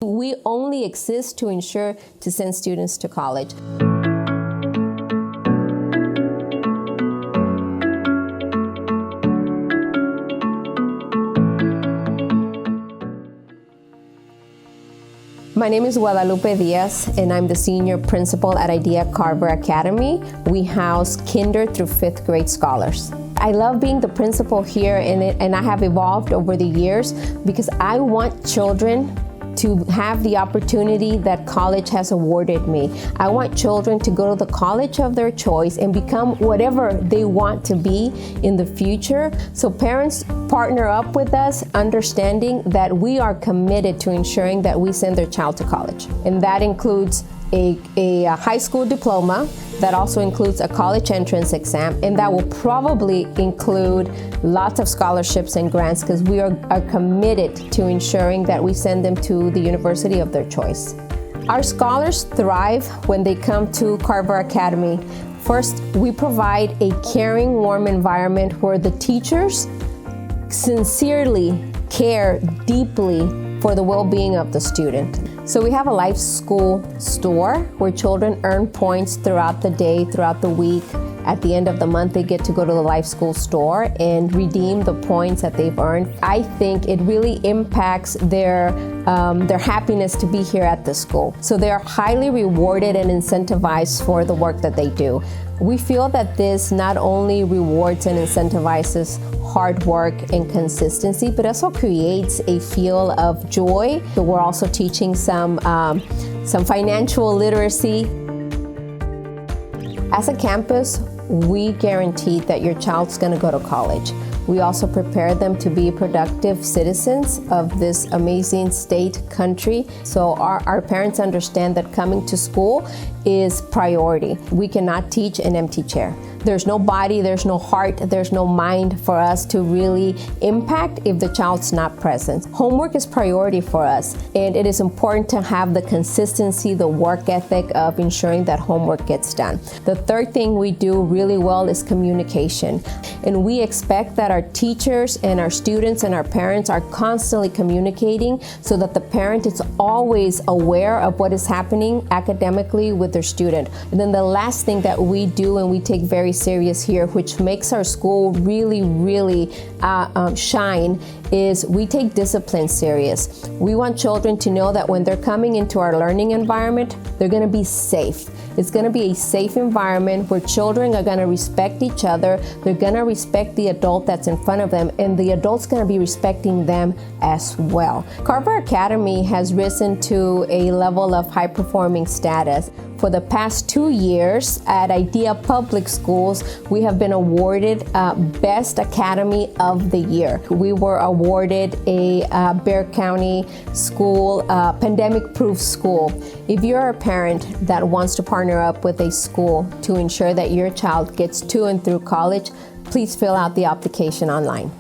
We only exist to ensure to send students to college. My name is Guadalupe Diaz, and I'm the senior principal at IDEA Carver Academy. We house kinder through 5th grade scholars. I love being the principal here, and I have evolved over the years because I want children to have the opportunity that college has awarded me. I want children to go to the college of their choice and become whatever they want to be in the future. So parents partner up with us, understanding that we are committed to ensuring that we send their child to college. And that includes a high school diploma, that also includes a college entrance exam, and that will probably include lots of scholarships and grants because we are committed to ensuring that we send them to the university of their choice. Our scholars thrive when they come to Carver Academy. First, we provide a caring, warm environment where the teachers sincerely care deeply for the well-being of the student. So we have a life school store where children earn points throughout the day, throughout the week. At the end of the month, they get to go to the life school store and redeem the points that they've earned. I think it really impacts their happiness to be here at the school. So they're highly rewarded and incentivized for the work that they do. We feel that this not only rewards and incentivizes hard work and consistency, but also creates a feel of joy. So we're also teaching some financial literacy. As a campus, we guarantee that your child's going to go to college. We also prepare them to be productive citizens of this amazing state, country. So our parents understand that coming to school is priority. We cannot teach an empty chair. There's no body, there's no heart, there's no mind for us to really impact if the child's not present. Homework is priority for us, and it is important to have the consistency, the work ethic of ensuring that homework gets done. The third thing we do really well is communication. And we expect that our teachers and our students and our parents are constantly communicating so that the parent is always aware of what is happening academically with their student. And then the last thing that we do and we take very serious here, which makes our school really shine, is we take discipline serious. We want children to know that when they're coming into our learning environment, they're going to be safe. It's going to be a safe environment where children are going to respect each other. They're going to respect the adult that's in front of them, and the adult's going to be respecting them as well. Carver Academy has risen to a level of high-performing status. For the past 2 years at IDEA Public Schools, we have been awarded Best Academy of the Year. We were awarded a Bexar County school, pandemic-proof school. If you're a parent that wants to partner up with a school to ensure that your child gets to and through college, please fill out the application online.